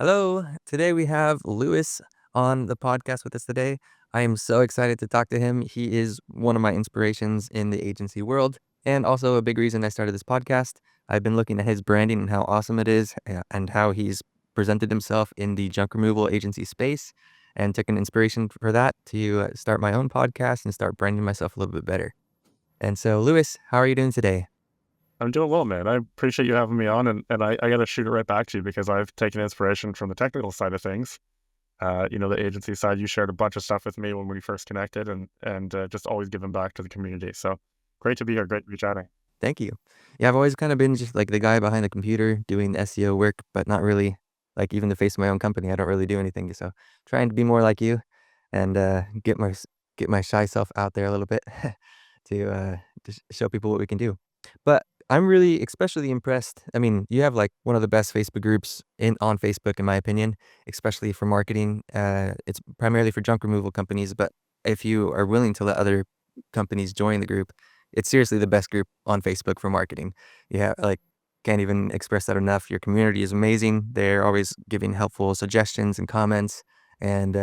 Hello. Today we have Lewis on the podcast with us today. I am so excited to talk to him. He is one of my inspirations in the agency world and also a big reason I started this podcast. I've been looking at his branding and how awesome it is and how he's presented himself in the junk removal agency space and took an inspiration for that to start my own podcast and start branding myself a little bit better. And so, Lewis, how are you doing today? I'm doing well, man. I appreciate you having me on, and I got to shoot it right back to you because I've taken inspiration from the technical side of things. The agency side. You shared a bunch of stuff with me when we first connected, and just always giving back to the community. So great to be here. Great to be chatting. Thank you. Yeah, I've always kind of been just like the guy behind the computer doing the SEO work, but not really like even the face of my own company. I don't really do anything. So trying to be more like you and get my shy self out there a little bit to show people what we can do. But I'm really especially impressed. I mean, you have like one of the best Facebook groups in on Facebook, in my opinion, especially for marketing. It's primarily for junk removal companies, but if you are willing to let other companies join the group, it's seriously the best group on Facebook for marketing. Yeah, like, can't even express that enough. Your community is amazing. They're always giving helpful suggestions and comments, and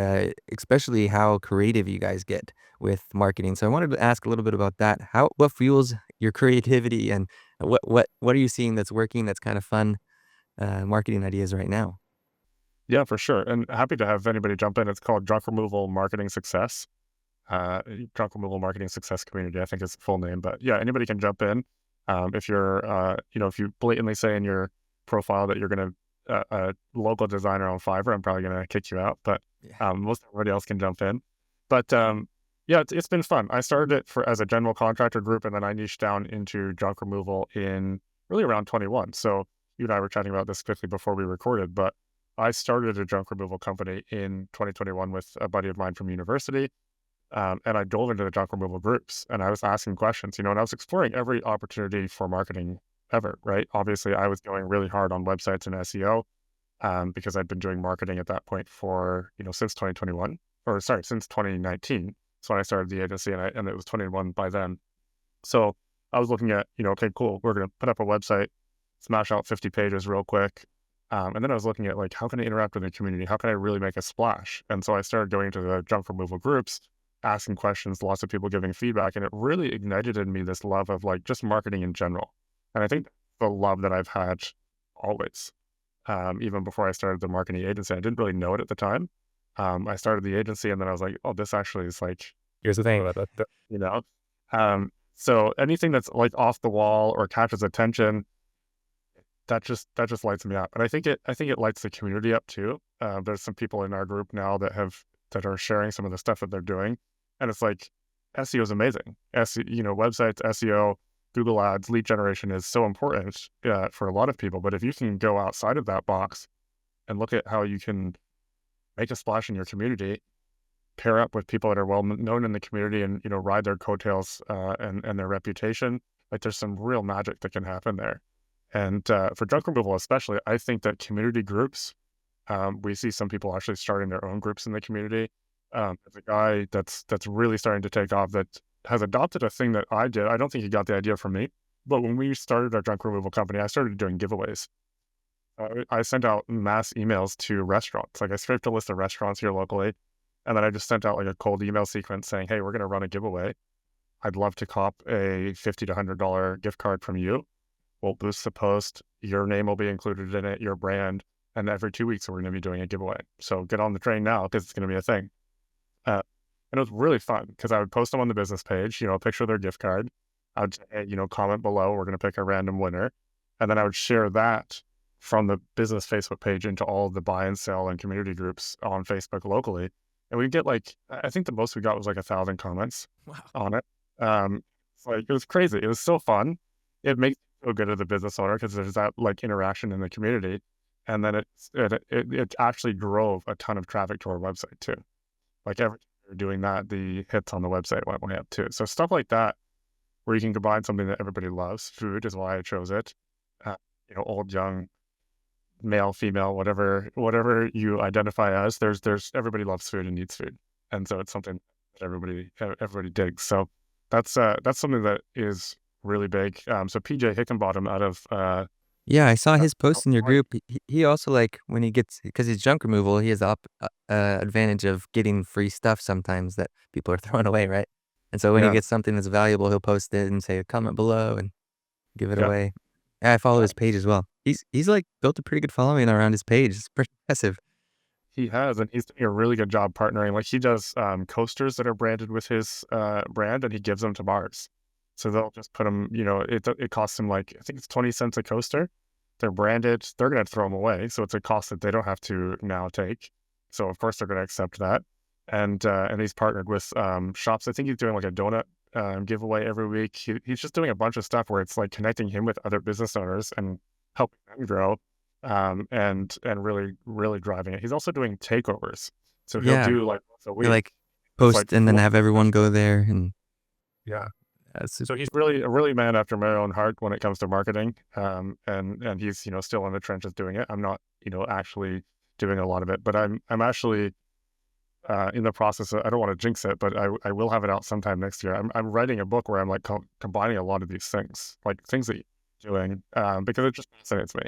especially how creative you guys get with marketing. So I wanted to ask a little bit about that. What fuels your creativity, and what are you seeing that's working? That's kind of fun marketing ideas right now. Yeah, for sure. And happy to have anybody jump in. It's called Junk Removal Marketing Success. Junk Removal Marketing Success Community, I think is the full name. But yeah, anybody can jump in. If you're, if you blatantly say in your profile that you're going to a local designer on Fiverr, I'm probably going to kick you out. But Yeah. most everybody else can jump in. But yeah, it's been fun. I started it as a general contractor group, and then I niched down into junk removal in really around 21. So you and I were chatting about this quickly before we recorded, but I started a junk removal company in 2021 with a buddy of mine from university. And I dove into the junk removal groups and I was asking questions, and I was exploring every opportunity for marketing ever, right? Obviously, I was going really hard on websites and SEO because I'd been doing marketing at that point for, since 2021, or sorry, since 2019. So when I started the agency and it was 21 by then. So I was looking at, okay, cool. We're going to put up a website, smash out 50 pages real quick. And then I was looking at like, how can I interact with the community? How can I really make a splash? And so I started going to the junk removal groups, asking questions, lots of people giving feedback. And it really ignited in me this love of like just marketing in general. And I think the love that I've had always, even before I started the marketing agency, I didn't really know it at the time. I started the agency and then I was like, oh, this actually is like, Here's the thing. you know, so anything that's like off the wall or catches attention, that just lights me up. And I think it lights the community up too. There's some people in our group now that are sharing some of the stuff that they're doing. And it's like SEO is amazing. Websites, SEO, Google Ads, lead generation is so important for a lot of people. But if you can go outside of that box and look at how you can make a splash in your community, pair up with people that are well known in the community and, ride their coattails and their reputation, like there's some real magic that can happen there. And for junk removal, especially, I think that community groups, we see some people actually starting their own groups in the community. There's a guy that's really starting to take off that has adopted a thing that I did. I don't think he got the idea from me, but when we started our junk removal company, I started doing giveaways. I sent out mass emails to restaurants. Like I scraped a list of restaurants here locally, and then I just sent out like a cold email sequence saying, "Hey, we're going to run a giveaway. I'd love to cop a $50 to $100 gift card from you. We'll boost the post. Your name will be included in it, your brand. And every 2 weeks, we're going to be doing a giveaway. So get on the train now because it's going to be a thing." And it was really fun because I would post them on the business page, a picture of their gift card. I would say, hey, comment below. We're going to pick a random winner. And then I would share that from the business Facebook page into all of the buy and sell and community groups on Facebook locally. And we'd get like, I think the most we got was like 1,000 comments Wow. on it. It was crazy. It was so fun. It makes you feel good as a business owner because there's that like interaction in the community. And then it actually drove a ton of traffic to our website too. Like every time we were doing that, the hits on the website went way up too. So stuff like that, where you can combine something that everybody loves. Food is why I chose it. Uh, old, young, male, female, whatever you identify as. There's everybody loves food and needs food, and so it's something that everybody digs. So that's something that is really big. So PJ Hickenbottom out of Yeah, I saw Uh, his so post in your like, group. He also, like, when he gets because he's junk removal, he has the advantage of getting free stuff sometimes that people are throwing away, right? And so when he yeah, gets something that's valuable, he'll post it and say, "Comment below," and give it yeah, away. Yeah, I follow yeah. his page as well. He's, like, built a pretty good following around his page. It's pretty impressive. He has, and he's doing a really good job partnering. Like he does coasters that are branded with his brand, and he gives them to bars. So they'll just put them. It costs them like I think it's 20 cents a coaster. They're branded. They're going to throw them away, so it's a cost that they don't have to now take. So of course they're going to accept that. And he's partnered with shops. I think he's doing like a donut giveaway every week. He's just doing a bunch of stuff where it's like connecting him with other business owners and helping them grow and really driving it. He's also doing takeovers, so he'll Yeah, do like once a he, week. like, It's like post and then one have everyone go professional. there, and Yeah. that's So super he's really a really man after my own heart when it comes to marketing. And he's still in the trenches doing it. I'm not actually doing a lot of it, but I'm actually in the process of, I don't want to jinx it, but I will have it out sometime next year. I'm writing a book where I'm like combining a lot of these things, like things that you're doing, because it just fascinates me.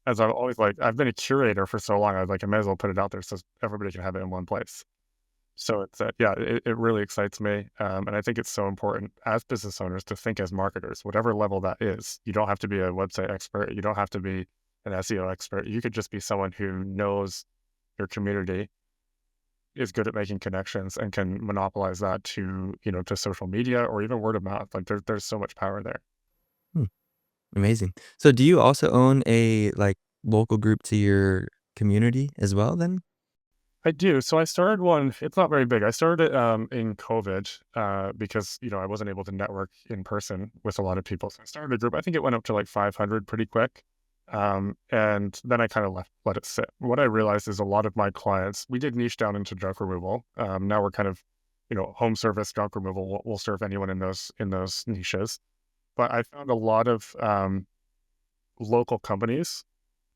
As I've always like, I've been a curator for so long. I was like, I may as well put it out there so everybody can have it in one place. So it's yeah, it really excites me, and I think it's so important as business owners to think as marketers, whatever level that is. You don't have to be a website expert. You don't have to be an SEO expert. You could just be someone who knows your community, is good at making connections, and can monopolize that to to social media or even word of mouth. Like there's so much power there. hmm, amazing. So do you also own a, like, local group to your community as well then? I do. So I started one. It's not very big. I started it in COVID because I wasn't able to network in person with a lot of people. So I started a group. I think it went up to like 500 pretty quick, and then I kind of let it sit. What I realized is a lot of my clients, we did niche down into junk removal. Now we're kind of home service junk removal. We'll serve anyone in those niches. But I found a lot of local companies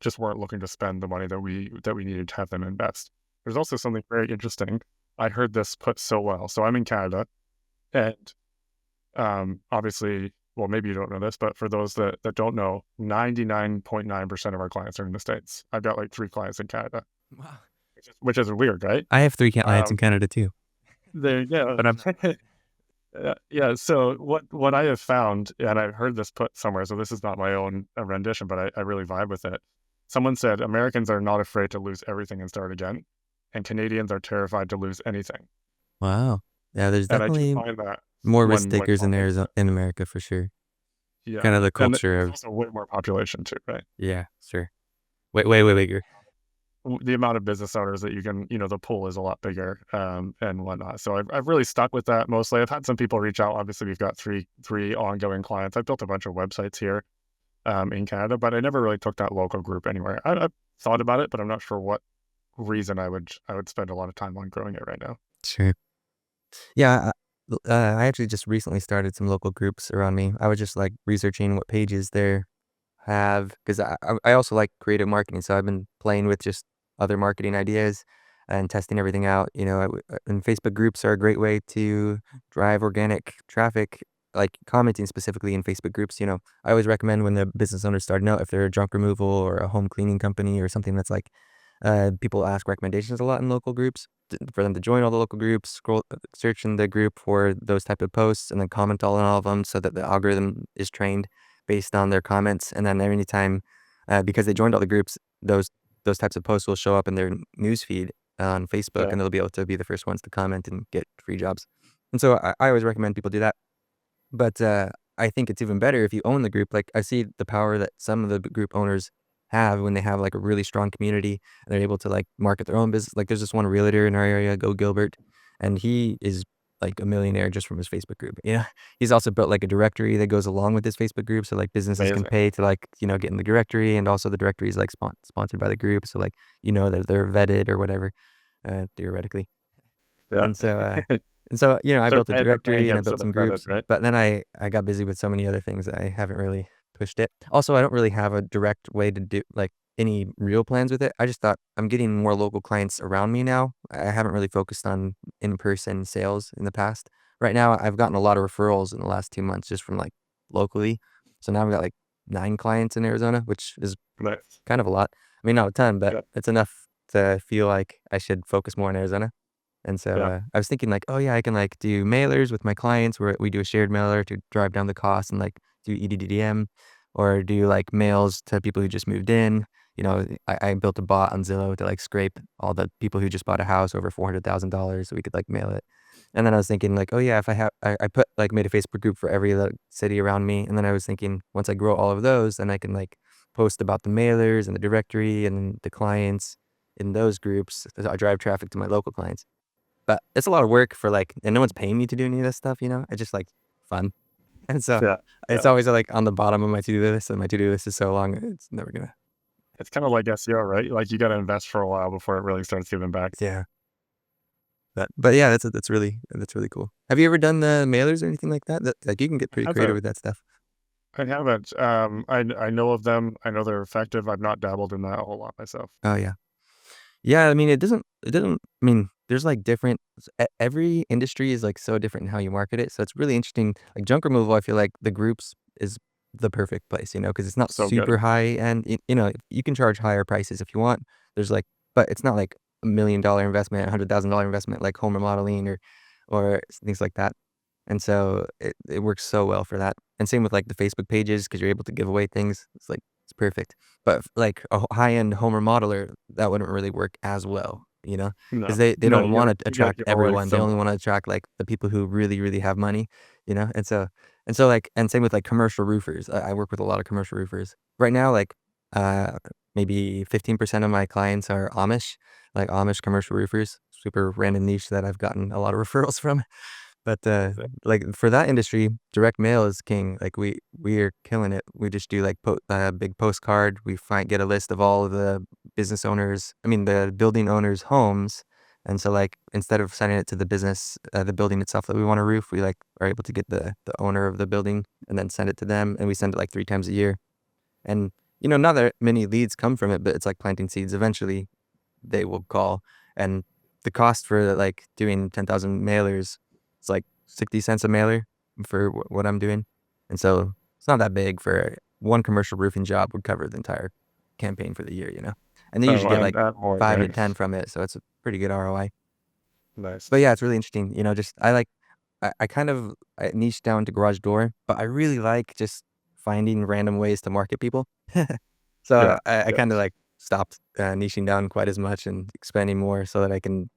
just weren't looking to spend the money that we needed to have them invest. There's also something very interesting. I heard this put so well. So I'm in Canada, and obviously, well, maybe you don't know this, but for those that don't know, 99.9% of our clients are in the States. I've got like 3 clients in Canada, Wow. which is weird, right? I have 3 clients in Um, Canada too, there, yeah, but I'm not yeah. So what I have found, and I've heard this put somewhere, so this is not my own rendition, but I really vibe with it. Someone said Americans are not afraid to lose everything and start again, and Canadians are terrified to lose anything. wow. Yeah, there's And I do definitely find that more risk when takers in talking Arizo to in America for sure. yeah, Kinda the and culture there's of also way more population too, right? yeah, sure. Wait, wait, wait, wait, you're The amount of business owners that you can, the pool is a lot bigger, and whatnot. So I've really stuck with that mostly. I've had some people reach out. Obviously, we've got three ongoing clients. I've built a bunch of websites here in Canada, but I never really took that local group anywhere. I've thought about it, but I'm not sure what reason I would spend a lot of time on growing it right now. sure. Yeah, I actually just recently started some local groups around me. I was just, like, researching what pages there have because I also like creative marketing, so I've been playing with just other marketing ideas and testing everything out. And Facebook groups are a great way to drive organic traffic, like commenting specifically in Facebook groups. I always recommend when the business owner's starting out, if they're a junk removal or a home cleaning company or something that's like, people ask recommendations a lot in local groups. For them to join all the local groups, search in the group for those type of posts, and then comment all on all of them so that the algorithm is trained based on their comments, and then anytime, because they joined all the groups, those types of posts will show up in their news feed on Facebook, Yeah, and they'll be able to be the first ones to comment and get free jobs. And so I always recommend people do that. But, I think it's even better if you own the group. Like, I see the power that some of the group owners have when they have, like, a really strong community, and they're able to, like, market their own business. Like, there's this one realtor in our area, Go Gilbert, and he is, like, a millionaire just from his Facebook group, He's also built, like, a directory that goes along with his Facebook group, so, like, businesses can amazing. pay to, like, get in the directory, and also the directory is, like, sponsored by the group, so, like, that they're vetted or whatever, theoretically. Yeah, And so, uh and so, I built a they're paying directory and I him, so built they're some vetted, groups, right? but then I got busy with so many other things that I haven't really pushed it. Also, I don't really have a direct way to do, like, any real plans with it. I just thought I'm getting more local clients around me now. I haven't really focused on in-person sales in the past. Right now, I've gotten a lot of referrals in the last 2 months just from, like, locally. So now I've got, like, 9 clients in Arizona, which is Nice. kind of a lot. I mean, not a ton, but Yeah. it's enough to feel like I should focus more in Arizona. And so, Yeah. I was thinking like, "Oh, yeah, I can, like, do mailers with my clients where we do a shared mailer to drive down the cost and, like, do EDDM or do, like, mails to people who just moved in." I built a bot on Zillow to, like, scrape all the people who just bought a house over $400,000 so we could, like, mail it. And then I was thinking like, "Oh, yeah, if I put like, made a Facebook group for every, city around me." And then I was thinking, once I grow all of those, then I can, like, post about the mailers and the directory and the clients in those groups. So I drive traffic to my local clients. But it's a lot of work for, like and no one's paying me to do any of this stuff, you know? It's just, like, fun. And so, Yeah. it's Yeah. always, like, on the bottom of my to-do list, and my to-do list is so long, it's never gonna It's kind of like SEO, right? Like you got to invest for a while before it really starts giving back. yeah. But yeah, that's really cool. Have you ever done the mailers or anything like that? Like, you can get I pretty creative haven't. with that stuff. I haven't. I know of them. I know they're effective. I've not dabbled in that a whole lot myself. Oh, yeah. Yeah, I mean, it doesn't I mean, there's, like, different every industry is, like, so different in how you market it, so it's really interesting. Like, junk removal, I feel like the groups is the perfect place, because it's not So good. super high and you can charge higher prices if you want. There's, like but it's not like $1,000,000 investment, $100,000 investment like home remodeling or things like that. And so it works so well for that. And same with, like, the Facebook pages because 'cause you're able to give away things. It's perfect. But like a high-end home remodeler, that wouldn't really work as well, because No, they no, don't wanna you got to attract give away everyone. They some. only wanna attract, like, the people who really, really have money, and so, like and same with, like, commercial roofers. I work with a lot of commercial roofers. Right now, like, uh, maybe 15% of my clients are Amish, like Amish commercial roofers, super random niche that I've gotten a lot of referrals from. But, like, for that industry, direct mail is king. Like, we're killing it. We just do, like, big postcard. We get a list of all of the the building owners' homes, and so, like, instead of sending it to the business, the building itself that we want to roof, we, like, are able to get the owner of the building and then send it to them, and we send it, like, 3 times a year. And, not that many leads come from it, but it's like planting seeds. Eventually, they will call, and the cost for, like, doing 10,000 mailers is, like, 60 cents a mailer for what I'm doing, and so it's not that big for one commercial roofing job would cover the entire campaign for the year. And they Oh, usually get, like, and more, 5 to right? 10 from it, so it's a pretty good ROI. Nice. But yeah, it's really interesting, just I kind of I niched down to garage door, but I really like just finding random ways to market people. So Yeah. I Yeah. kinda, like, stopped, niching down quite as much and expanding more so that I can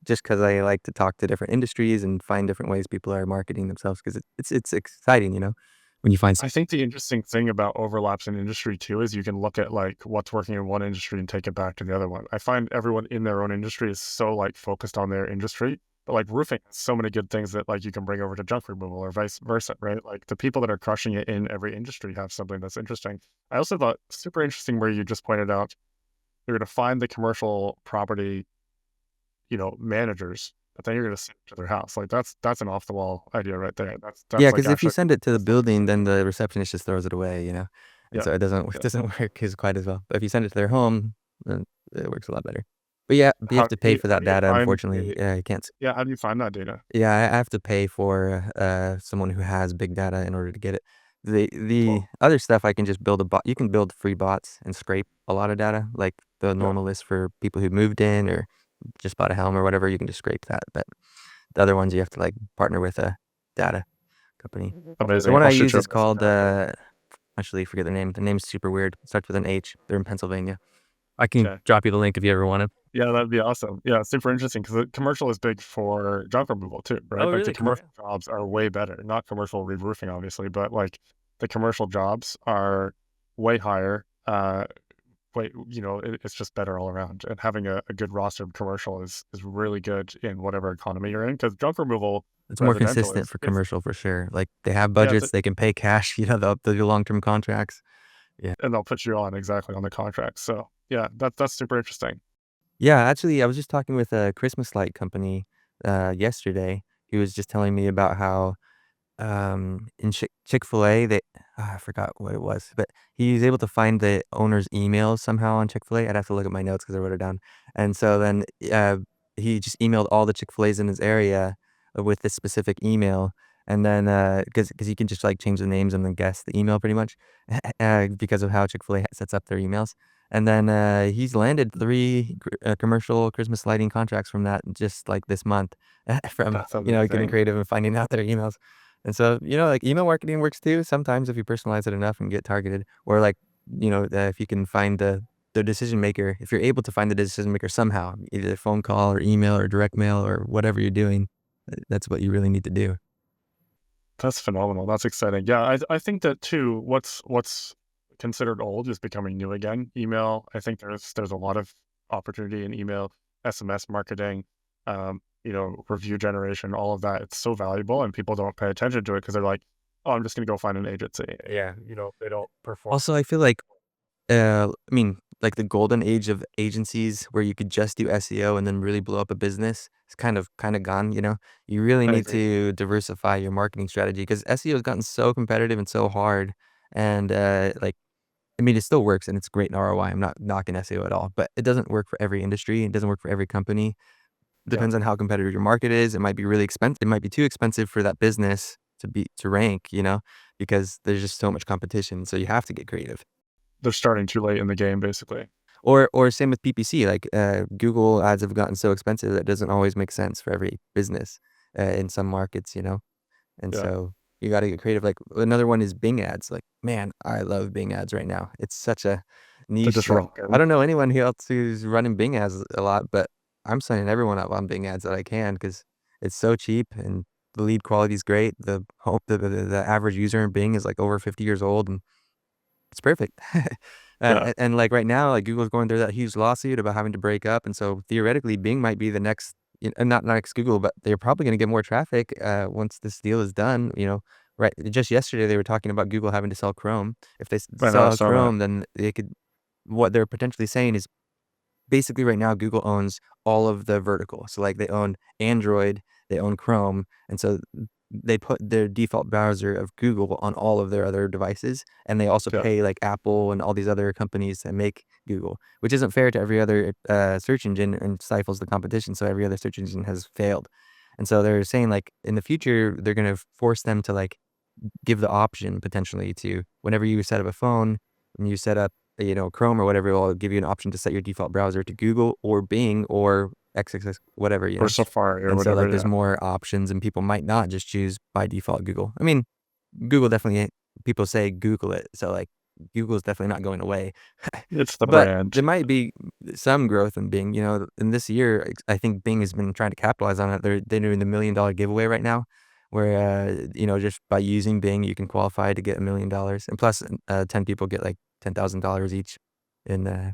just because I like to talk to different industries and find different ways people are marketing themselves 'cause it's exciting, when you find I think the interesting thing about overlaps in industry too is you can look at like what's working in one industry and take it back to the other one. I find everyone in their own industry is so like focused on their industry, but like roofing has so many good things that like you can bring over to junk removal or vice versa, right? Like the people that are crushing it in every industry have something that's interesting. I also thought super interesting where you just pointed out you're going to find the commercial property, managers, but then you're going to send it to their house. Like that's an off the wall idea right there. Yeah, That's like because if you actually send it to the that's something building, then interesting. the receptionist just throws it away. And Yeah. so it doesn't it Yeah. doesn't work as quite as well. But if you send it to their home, then it works a lot better. But yeah, you have to pay for How that do you data, find unfortunately. a Yeah, you can't yeah, how do you find that data? yeah, I have to pay for, someone who has big data in order to get it. The Well, other stuff I can just build a bot you can build free bots and scrape a lot of data, like the yeah, normal list for people who moved in or just bought a home or whatever, you can just scrape that, but the other ones you have to, like, partner with a data company. The amazing. one I'll I shoot use you a is message called, after. actually forget the name. The name's super weird. It starts with an H. They're in Pennsylvania. I can Okay. drop you the link if you ever want it. Yeah, that'd be awesome. Yeah, super interesting because the commercial is big for junk removal too, right? Oh, Like the really? commercial jobs are way better. Not commercial re-roofing, obviously, but like the commercial jobs are way higher. It's just better all around. And having a good roster of commercial is really good in whatever economy you're in. Because junk removal It's more residential consistent is for it's commercial for sure. Like, they have yeah, it's a, budgets, they can pay cash, they'll do long-term contracts. Yeah. and they'll put you on exactly on the contract. So yeah, that's super interesting. Yeah, actually, I was just talking with a Christmas light company, yesterday. He was just telling me about how in Chick-fil-A, I forgot what it was, but he was able to find the owner's email somehow on Chick-fil-A. I'd have to look at my notes because I wrote it down. And so then, he just emailed all the Chick-fil-A's in his area with this specific email, and then, because you can just, like, change the names and then guess the email pretty much, because of how Chick-fil-A sets up their emails. And then, he's landed 3 commercial Christmas lighting contracts from that just, like, this month, from, That's getting amazing. creative and finding out their emails. And so, like, email marketing works too sometimes if you personalize it enough and get targeted, or, like, if you can find the decision maker, if you're able to find the decision maker somehow, either phone call or email or direct mail or whatever you're doing, that's what you really need to do. That's phenomenal. That's exciting. Yeah, I think that too. What's considered old is becoming new again. Email. I think there's a lot of opportunity in email, SMS marketing, review generation, all of that. It's so valuable, and people don't pay attention to it because they're like, "Oh, I'm just going to go find an agency." Yeah, they don't perform. Also, I feel like, I mean, like the golden age of agencies where you could just do SEO and then really blow up a business is kind of gone, you know? You really I need agree. to diversify your marketing strategy because SEO has gotten so competitive and so hard. And like, I mean, it still works and it's great in ROI. I'm not knocking SEO at all, but it doesn't work for every industry. It doesn't work for every company. Yeah, Depends on how competitive your market is. It might be really expensive. It might be too expensive for that business to rank, because there's just so much competition. So you have to get creative. they're starting too late in the game, basically. Or same with PPC, like, Google ads have gotten so expensive that it doesn't always make sense for every business, in some markets, and Yeah, so you gotta get creative, like, another one is Bing ads, like, man, I love Bing ads right now. It's such a they're niche, just like, I rocking. don't know anyone who else who's running Bing ads a lot, but I'm signing everyone up on Bing ads that I can because it's so cheap and the lead quality is great. The average user in Bing is, like, over 50 years old, and it's perfect. Yeah, And, like, right now, like, Google's going through that huge lawsuit about having to break up, and so theoretically, Bing might be the next not next Google, but they're probably gonna get more traffic, once this deal is done, right just yesterday, they were talking about Google having to sell Chrome. If they I know. I sell saw that. Chrome, then they could what they're potentially saying is basically right now Google owns all of the vertical. So like they own Android, they own Chrome, and so they put their default browser of Google on all of their other devices, and they also Yeah, pay like Apple and all these other companies that make Google, which isn't fair to every other search engine and stifles the competition. So every other search engine has failed, and so they're saying like in the future they're going to force them to like give the option potentially to whenever you set up a phone and you set up, Chrome or whatever, it'll give you an option to set your default browser to Google or Bing or XXX, whatever, or Safari or And so, whatever. like, there's Yeah, more options and people might not just choose by default Google. I mean, Google definitely people say Google it, so, like, Google's definitely not going away. it's the But brand. there might be some growth in Bing, in this year, I think Bing has been trying to capitalize on it. They're doing the $1,000,000 giveaway right now where, just by using Bing, you can qualify to get $1,000,000, and plus, 10 people get, like, $10,000 each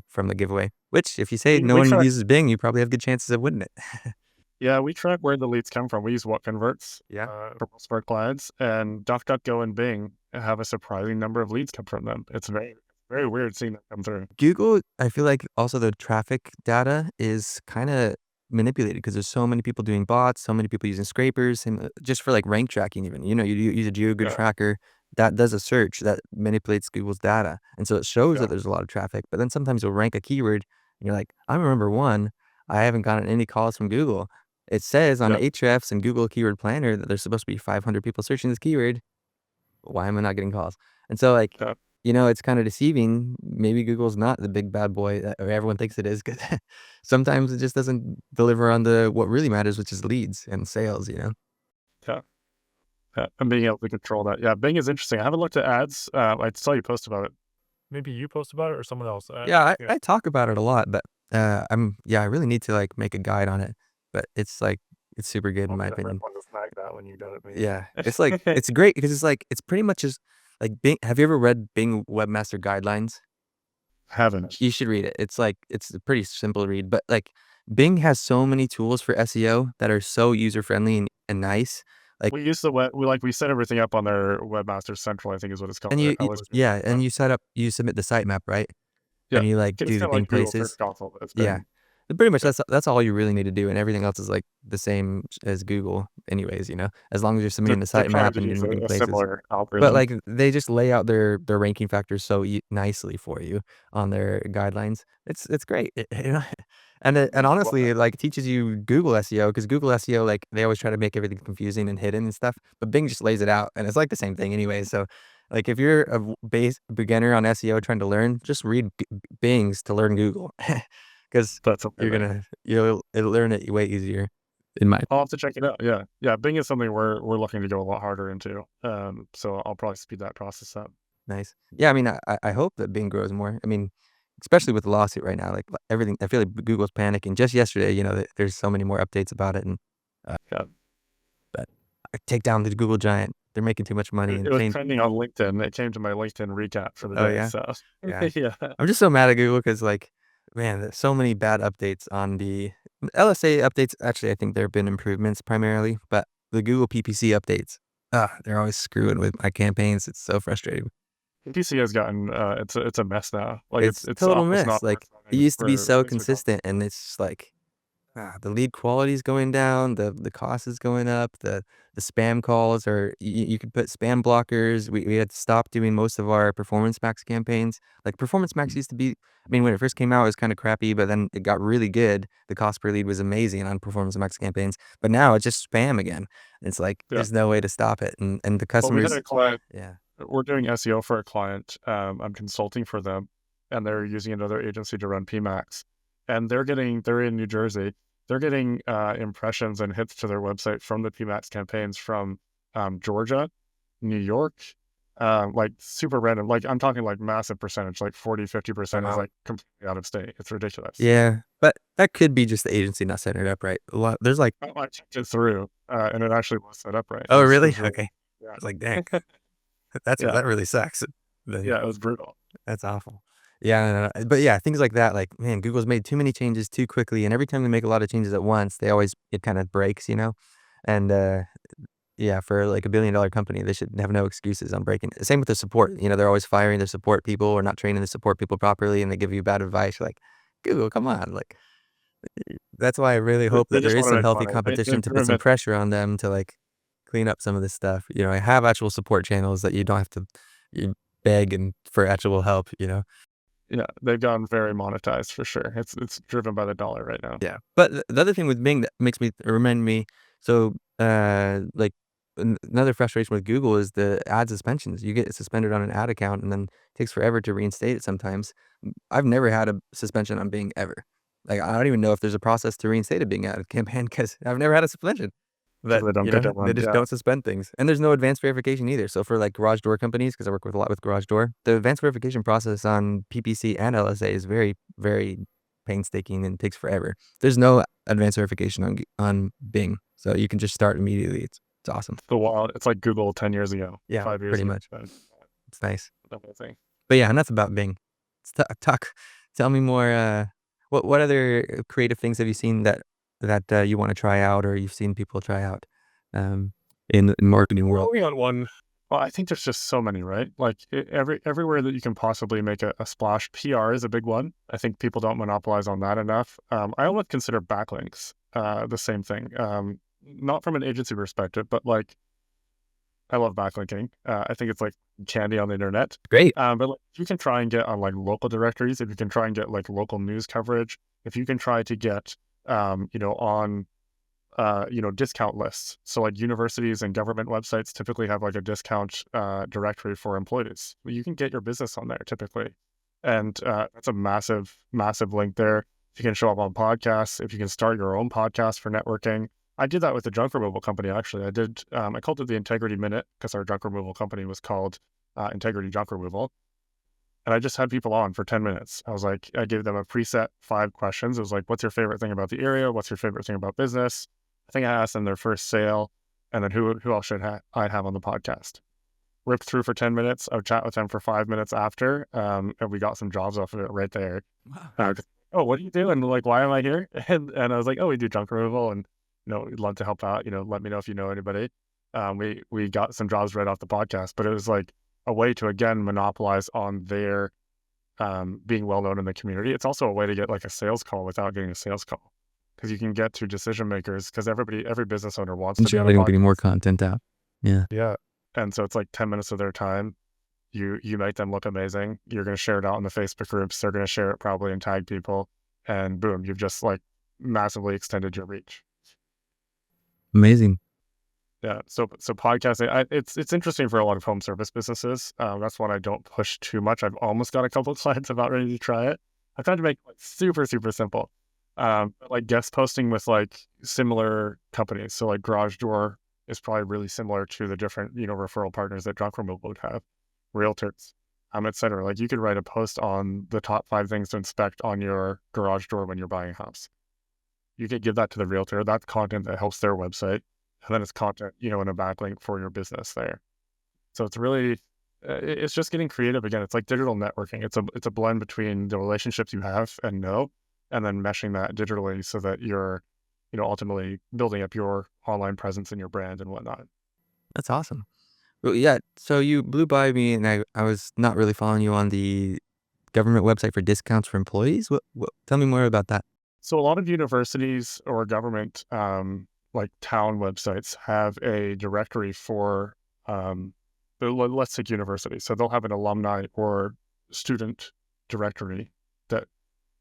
from the giveaway, which if you say no We one track. uses Bing, you probably have good chances of winning it. Yeah, we track where the leads come from. We use what converts Yeah. for most of our clients, and DuckDuckGo and Bing have a surprising number of leads come from them. It's very weird seeing that come through. Google, I feel like also the traffic data is kinda manipulated because there's so many people doing bots, so many people using scrapers, and, just for, like, rank tracking even, you use a GeoGrid Yeah, tracker that does a search that manipulates Google's data, and so it shows yeah, that there's a lot of traffic, but then sometimes you'll rank a keyword, and you're like, "I'm number 1, I haven't gotten any calls from Google." It says on yeah, Ahrefs and Google Keyword Planner that there's supposed to be 500 people searching this keyword. Why am I not getting calls? And so, like, yeah, it's kinda deceiving. Maybe Google's not the big bad boy that or everyone thinks it is, 'cause sometimes it just doesn't deliver on the what really matters, which is leads and sales. yeah, yeah. And being able to control that. Yeah, Bing is interesting. I haven't looked at ads. I saw you post about it. Maybe you post about it or someone else. Yeah, I Yeah, I talk about it a lot, but, I really need to, like, make a guide on it, but it's super good in I'll my be the first opinion. one to snag that when you've done it, Yeah, maybe. it's great because it's pretty much just like Bing have you ever read Bing Webmaster Guidelines? Haven't. You should read it. It's a pretty simple read, but, like, Bing has so many tools for SEO that are so user-friendly and nice, like We use the web. We set everything up on their Webmaster Central. I think is what it's called. and I was gonna yeah, that. and you submit the sitemap, right? Yeah, And you, like, it's do the kind of like Bing Google Search places. Console, but it's Yeah. Bing. But pretty much Yeah, that's all you really need to do, and everything else is, like, the same as Google anyways, as long as you're submitting the they're trying sitemap to and use doing the Bing a places. similar But, algorithm. like, they just lay out their ranking factors so nicely for you on their guidelines. It's great. And Well, honestly, it, like, teaches you Google SEO because Google SEO, like, they always try to make everything confusing and hidden and stuff, but Bing just lays it out, and it's, like, the same thing anyway, so, like, if you're a base beginner on SEO trying to learn, just read Bing's to learn Google, because that's you're amazing. gonna you'll learn it way easier in my I'll have to check it out. Yeah, yeah. Bing is something we're looking to go a lot harder into. So I'll probably speed that process up. Nice. Yeah, I mean, I hope that Bing grows more. I mean, especially with the lawsuit right now, like, everything I feel like Google's panicking. Just yesterday, there's so many more updates about it and, uh, Yeah, but take down the Google giant. They're making too much money it and was change. trending on LinkedIn. It came to my LinkedIn recap for the Oh, day. yeah? So Yeah. yeah, I'm just so mad at Google because, like, man, there's so many bad updates on the LSA updates. Actually, I think there have been improvements primarily, but the Google PPC updates, they're always screwing with my campaigns. It's so frustrating. PPC has gotten it's a mess now. Like It's it's total almost mess. not worth Like, it running used to be for so at least for consistent, and it's just like, the lead quality is going down, the cost is going up, the spam calls are you could put spam blockers. We had to stop doing most of our Performance Max campaigns. Like, Performance Max used to be I mean, when it first came out, it was kinda crappy, but then it got really good. The cost per lead was amazing on Performance Max campaigns, but now it's just spam again. It's like, Yeah. there's no way to stop it, and the Well, we had customers. a client. Yeah. We're doing SEO for a client. I'm consulting for them, and they're using another agency to run PMax. And they're in New Jersey. They're getting impressions and hits to their website from the PMax campaigns from Georgia, New York, like super random. Like I'm talking like massive percentage, like 40, 50% is Wow. like completely out of state. It's ridiculous. Yeah, but that could be just the agency not setting it up right. A lot there's like. I checked it through, and it actually was set up right. Oh, It really? was really, Okay. I yeah, was like, "Dang, that's yeah, that really sucks." The yeah. It was brutal. That's awful. Yeah, no, no, but yeah, things like that, like, man, Google's made too many changes too quickly, and every time they make a lot of changes at once, they always it kinda breaks, you know? And, yeah, for, like, a billion-dollar company, they should have no excuses on breaking it. Same with the support, they're always firing their support people or not training the support people properly, and they give you bad advice, like, "Google, come on," like, that's why I really hope They that there just is want to some make healthy money. competition to They're put some meant, pressure on them to, like, clean up some of this stuff. I have actual support channels that you don't have to you beg and for actual help. yeah, they've gotten very monetized for sure. It's driven by the dollar right now. Yeah. But the other thing with Bing that makes me remind me so, like, another frustration with Google is the ad suspensions. You get suspended on an ad account, and then it takes forever to reinstate it sometimes. I've never had a suspension on Bing ever. Like, I don't even know if there's a process to reinstate a Bing ad campaign because 'cause I've never had a suspension. Because But, they don't get that they one. just Yeah, don't suspend things, and there's no advanced verification either. So for, like, garage door companies, because I work with a lot with garage door, the advanced verification process on PPC and LSA is very, very painstaking and takes forever. There's no advanced verification on Bing, so you can just start immediately. It's awesome. it's the wild. It's like Google 10 years ago, Yeah, 5 years pretty ago. much. But It's nice. the whole thing. But yeah, enough about Bing. Talk tell me more, what other creative things have you seen that you wanna try out or you've seen people try out, in the marketing We're world? only on one. Well, I think there's just so many, right? Like everywhere that you can possibly make a splash. PR is a big one. I think people don't monopolize on that enough. I almost consider backlinks the same thing. Not from an agency perspective, but like I love backlinking. I think it's like candy on the internet. Great. But like, if you can try and get on like local directories, if you can try and get like local news coverage, if you can try to get, on, discount lists. So like universities and government websites typically have like a discount directory for employees. You can get your business on there typically, and that's a massive, massive link there. If you can show up on podcasts, if you can start your own podcast for networking. I did that with the junk removal company. Actually, I called it the Integrity Minute because our junk removal company was called Integrity Junk Removal, and I just had people on for 10 minutes. I gave them a preset 5 questions. It was like, what's your favorite thing about the area? What's your favorite thing about business? I think I asked them their first sale, and then who else should I have on the podcast? Ripped through for 10 minutes. I would chat with them for 5 minutes after, and we got some jobs off of it right there. Wow. 'Cause, oh, what do you do? And like, why am I here? And I was like, oh, we do junk removal, and we'd love to help out. Let me know if you know anybody. We got some jobs right off the podcast, but it was like a way to again monopolize on their being well known in the community. It's also a way to get like a sales call without getting a sales call because you can get to decision makers because every business owner wants And to be on a generally getting more podcast. content out. Yeah. Yeah. And so it's like 10 minutes of their time. You make them look amazing. You're going to share it out in the Facebook groups. They're going to share it probably and tag people. and boom, you've just like massively extended your reach. Amazing. Yeah. So podcasting, it's interesting for a lot of home service businesses. That's one I don't push too much. I've almost got a couple of clients about ready to try it. I tried to make it like super simple. But like guest posting with like similar companies. So like Garage Door is probably really similar to the different, referral partners that Junk Removal would have, realtors, et cetera. Like you could write a post on the top 5 things to inspect on your garage door when you're buying a house. You could give that to the realtor. That's content that helps their website. And then it's content, in a backlink for your business there. So it's really, it's just getting creative again. It's like digital networking. It's a blend between the relationships you have and know, and then meshing that digitally so that you're, ultimately building up your online presence and your brand and whatnot. That's awesome. Well, yeah, so you blew by me, and I was not really following you on the government website for discounts for employees. What tell me more about that. So a lot of universities or government, like town websites have a directory for, let's take university. So they'll have an alumni or student directory that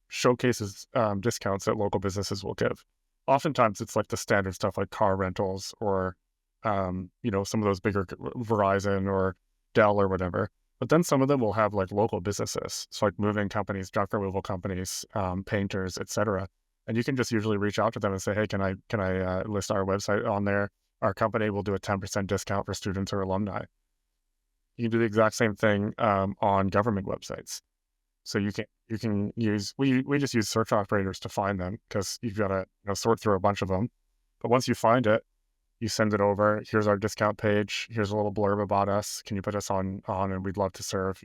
showcases discounts that local businesses will give. Oftentimes it's like the standard stuff like car rentals or, some of those bigger Verizon or Dell or whatever. But then some of them will have like local businesses. So like moving companies, junk removal companies, painters, etc. And you can just usually reach out to them and say, hey, can I list our website on there? Our company will do a 10% discount for students or alumni. You can do the exact same thing on government websites. So you can use we just use search operators to find them because you've got to sort through a bunch of them. But once you find it, you send it over. Here's our discount page. Here's a little blurb about us. Can you put us on? And we'd love to serve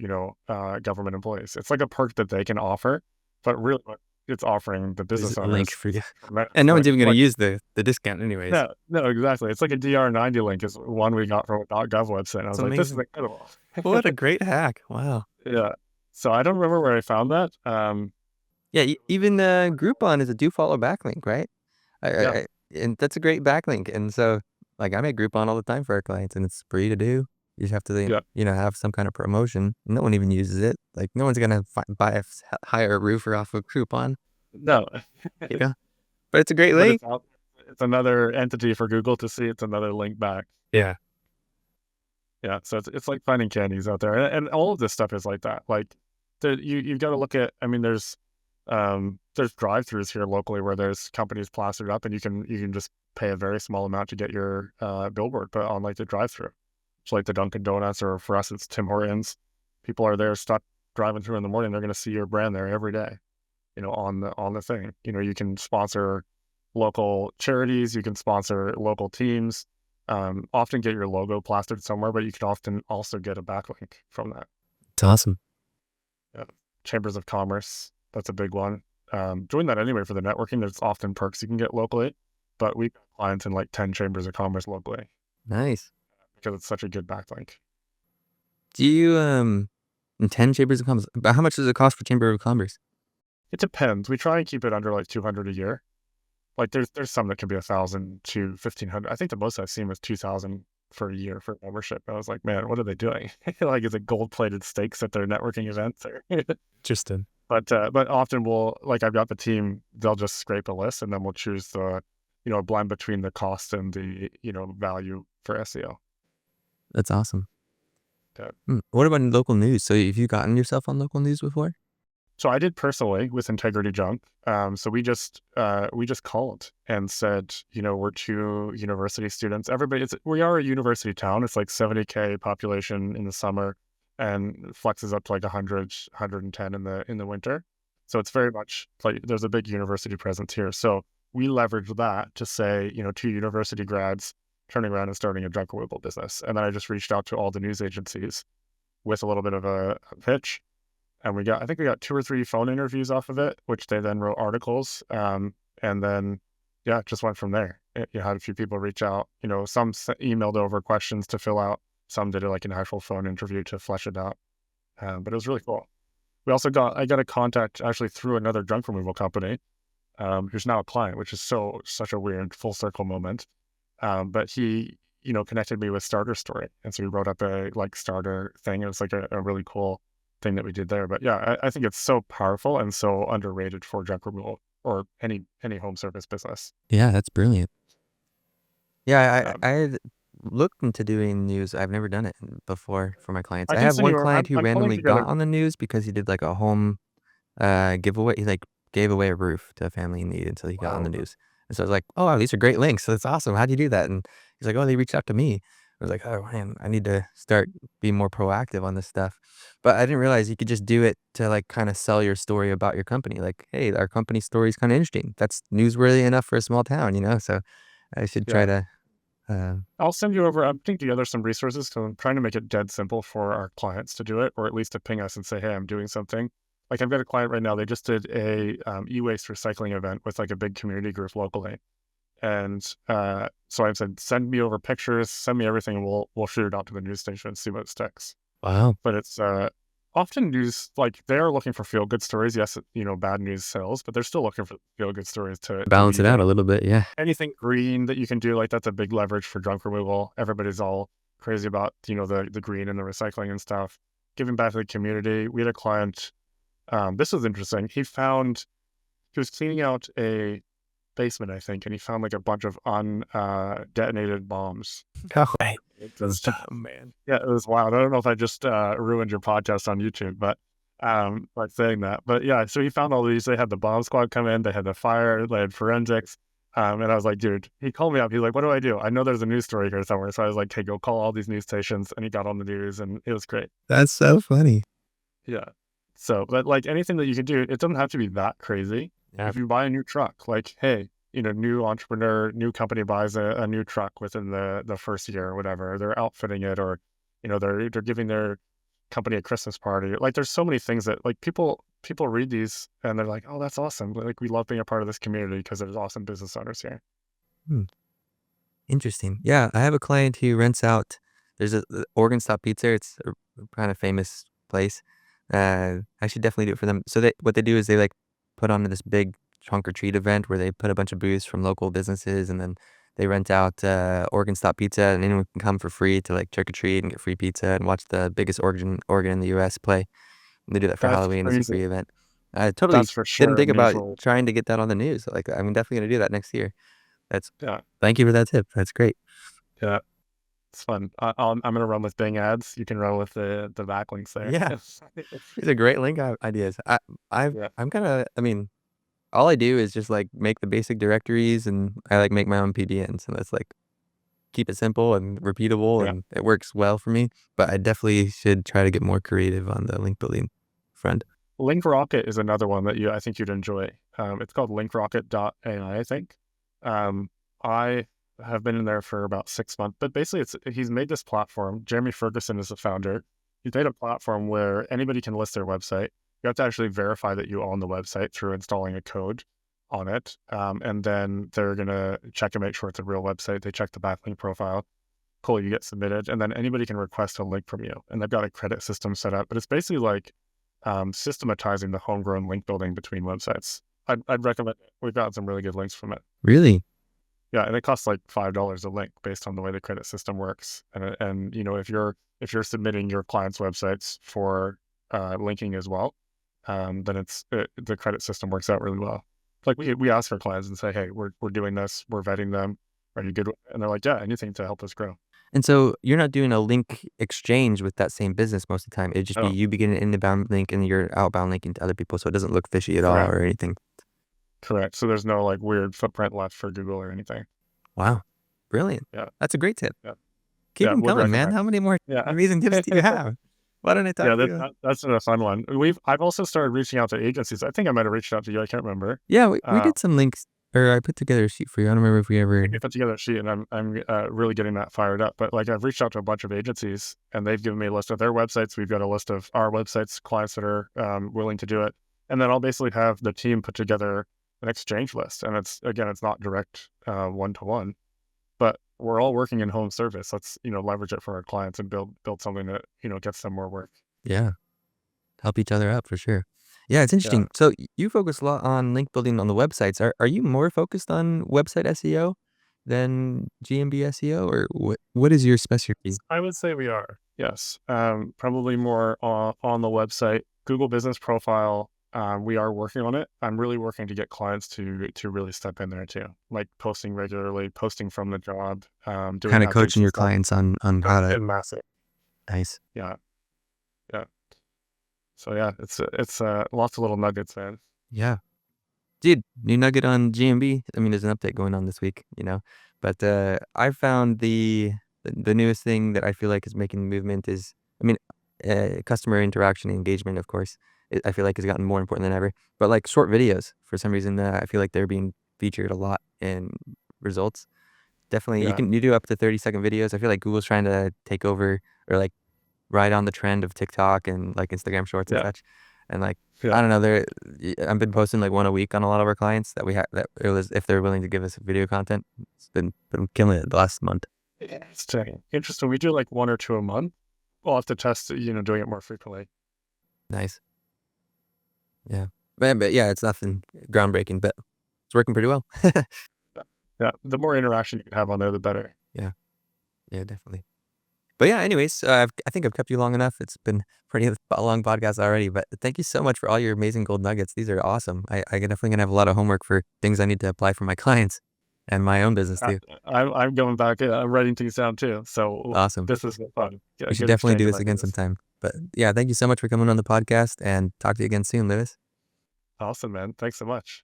government employees. It's like a perk that they can offer, but really what it's offering the There's business a link owners. for you, and no Tremendous. one's even gonna Like use the discount anyways. no, exactly. It's like a DR90 link is one we got from a .gov website. And I It's was like, this is amazing. incredible. What a great hack. Wow. Yeah. So I don't remember where I found that. Yeah, even, Groupon is a do follow backlink, right? Yeah. I and that's a great backlink, and so, like, I make Groupon all the time for our clients, and it's free to do. You just have to, Yeah. have some kind of promotion. No one even uses it. Like, no one's gonna hire a roofer off of Groupon, No. you know? But it's a great But link. it's out. It's another entity for Google to see. It's another link back. Yeah. Yeah, so it's like finding candies out there, and all of this stuff is like that. Like, you've got to look at. I mean, there's drive-throughs here locally where there's companies plastered up, and you can just pay a very small amount to get your billboard put on like the drive-through. It's like the Dunkin' Donuts, or for us, it's Tim Hortons. People are there stuck driving through in the morning. They're going to see your brand there every day. On the thing. You can sponsor local charities. You can sponsor local teams. Often get your logo plastered somewhere, but you can often also get a backlink from that. It's awesome. Yeah. Chambers of Commerce, that's a big one. Doing that anyway for the networking, there's often perks you can get locally, but we've got clients in like 10 chambers of commerce locally Nice. because it's such a good backlink. Do you, intend chambers of commerce but how much does it cost for chamber of commerce? It depends. We try and keep it under like 200 a year. Like there's some that can be 1,000 to 1,500. I think the most I've seen was 2,000 for a year for membership. I was like, man, what are they doing? Like, is it gold-plated steaks at their networking events? Or Interesting. but often I've got the team, they'll just scrape a list and then we'll choose the, a blend between the cost and the, value for SEO. That's awesome. Yeah. What about in local news? So have you gotten yourself on local news before? So I did personally with Integrity Junk. So we just called and said, we're 2 university students. We are a university town. It's like 70K population in the summer and flexes up to like 100, 110 in the winter. So it's very much like there's a big university presence here. So we leveraged that to say, 2 university grads turning around and starting a junk removal business. And then I just reached out to all the news agencies with a little bit of a pitch. And I think we got 2 or 3 phone interviews off of it, which they then wrote articles. And then, yeah, it just went from there. You had a few people reach out, some emailed over questions to fill out. Some did like an actual phone interview to flesh it out. But it was really cool. I got a contact actually through another junk removal company, who's now a client, which is such a weird full circle moment. But he, connected me with Starter Story. And so we wrote up a like starter thing. It was like a really cool thing that we did there. But yeah, I think it's so powerful and so underrated for junk removal or any home service business. Yeah, that's brilliant. Yeah, Um, I had looked into doing news. I've never done it before for my clients. I I can have send one you. client who I'm pulling randomly got together. on the news because he did like a home giveaway. He like gave away a roof to a family in need until he got on the Wow. news. And so I was like, "Oh, wow, these are great links. So that's awesome. How'd you do that?" And he's like, "Oh, they reached out to me." I was like, "Oh man, I need to start being more proactive on this stuff." But I didn't realize you could just do it to like kind of sell your story about your company. Like, "Hey, our company story is kind of interesting. That's newsworthy enough for a small town, you know?" So I should try Yeah. to uh I'll send you over. I'm putting together some resources because I'm trying to make it dead simple for our clients to do it, or at least to ping us and say, "Hey, I'm doing something." Like I've got a client right now. They just did a e-waste recycling event with like a big community group locally, and so I said, "Send me over pictures, send me everything, and we'll shoot it out to the news station and see what sticks." wow, But it's often news like they are looking for feel good stories. Yes, bad news sells, but they're still looking for feel good stories to balance it weave out in a little bit. Yeah. anything green that you can do, like that's a big leverage for junk removal. Everybody's all crazy about, the green and the recycling and stuff. Giving back to the community. We had a client, this was interesting. He was cleaning out a basement, I think, and he found like a bunch of detonated bombs. Oh, right. It was Oh, man. yeah, it was wild. I don't know if I just ruined your podcast on YouTube, but by saying that. But yeah, so he found all these. They had the bomb squad come in, they had the fire, they had forensics. And I was like, dude, he called me up. He's like, what do I do? I know there's a news story here somewhere. So I was like, hey, go call all these news stations. And he got on the news and it was great. That's so funny. Yeah. So, but like anything that you can do, it doesn't have to be that crazy. Yeah. If you buy a new truck, like, hey, new entrepreneur, new company buys a new truck within the first year or whatever, they're outfitting it or, they're giving their company a Christmas party. Like there's so many things that like people read these and they're like, oh, that's awesome. Like we love being a part of this community because there's awesome business owners here. Hmm. Interesting. Yeah, I have a client who rents out there's a Oregon Stop Pizza, it's a kind of famous place. I should definitely do it for them. So what they do is they, like, put on this big trunk or treat event where they put a bunch of booths from local businesses, and then they rent out, Oregon Stop Pizza, and anyone can come for free to, like, trick or treat and get free pizza and watch the biggest organ in the US play. They do that for That's Halloween, it's a crazy. free event. I totally That's for didn't sure think about unusual. trying to get that on the news, like, I'm definitely gonna do that next year. That's Yeah. Thank you for that tip, that's great. Yeah. It's fun. I'm gonna run with Bing ads. You can run with the backlinks there. Yeah. These are great link ideas. Yeah. I'm kinda I mean, all I do is just, like, make the basic directories, and I, like, make my own PBNs, and that's, like keep it simple and repeatable, Yeah. and it works well for me, but I definitely should try to get more creative on the link building front. Link Rocket is another one that I think you'd enjoy. It's called linkrocket.ai, I think. I have been in there for about 6 months, but basically he's made this platform. Jeremy Ferguson is the founder. He's made a platform where anybody can list their website. You have to actually verify that you own the website through installing a code on it. And then they're going to check and make sure it's a real website. They check the backlink profile. Cool, you get submitted. And then anybody can request a link from you. And they've got a credit system set up, but it's basically like systematizing the homegrown link building between websites. I'd recommend it. We've got some really good links from it. Really? Yeah, and it costs like $5 a link based on the way the credit system works. And if you're submitting your clients' websites for linking as well, then the credit system works out really well. Like we ask our clients and say, hey, we're doing this, we're vetting them. Are you good? And they're like, yeah, anything to help us grow. And so you're not doing a link exchange with that same business most of the time, it'd just be Oh, you begin an inbound link and you're outbound linking to other people, so it doesn't look fishy at all correct, or anything. correct. So there's no like weird footprint left for Google or anything. Wow. Brilliant. Yeah, That's a great tip. yeah, Keep yeah. them Would coming, man. recommend. How many more Yeah. amazing tips do you have? Why don't I talk Yeah, to you? that's been a fun one. I've also started reaching out to agencies. I think I might have reached out to you. I can't remember. Yeah, we Uh, did some links, or I put together a sheet for you. I don't remember if we I ever think we put together a sheet, and I'm really getting that fired up. But like I've reached out to a bunch of agencies, and they've given me a list of their websites. We've got a list of our websites, clients that are willing to do it, and then I'll basically have the team put together an exchange list. And it's not direct one to one, but we're all working in home service. Let's leverage it for our clients and build something that gets them more work. Yeah, help each other out for sure. Yeah, it's Yeah. interesting. So you focus a lot on link building on the websites. Are you more focused on website SEO? than GMB SEO, or what is your specialty? I would say we are. Yes. Probably more on the website. Google Business Profile. We are working on it. I'm really working to get clients to really step in there too, like posting regularly, posting from the job, doing Kind of updates coaching and your stuff. clients on how to. And massive. Nice. Yeah. Yeah. So yeah, it's lots of little nuggets, man. Yeah. Dude, new nugget on GMB. I mean, there's an update going on this week, but I found the newest thing that I feel like is making the movement is, I mean, customer interaction and engagement, of course. I feel like has gotten more important than ever. But like short videos, for some reason, I feel like they're being featured a lot in results. Definitely, Yeah. you do up to 30-second videos. I feel like Google's trying to take over or like ride on the trend of TikTok and like Instagram Shorts and Yeah. such. And like, Yeah. I don't know, I've been posting like one a week on a lot of our clients that we have that it was if they're willing to give us video content. It's been killing it the last month. Interesting. Interesting. We do like one or two a month. We'll have to test, doing it more frequently. Nice. Yeah. But yeah, it's nothing groundbreaking, but it's working pretty well. Yeah. The more interaction you can have on there, the better. Yeah. Yeah, definitely. But yeah, anyways, I think I've kept you long enough. It's been pretty a long podcast already, but thank you so much for all your amazing gold nuggets. These are awesome. I definitely gonna have a lot of homework for things I need to apply for my clients and my own business I, too. I'm going back. I'm writing things down too. So Awesome. this is fun. We should Good definitely exchange do of this again ideas. sometime. But yeah, thank you so much for coming on the podcast and talk to you again soon, Lewis. Awesome, man. Thanks so much.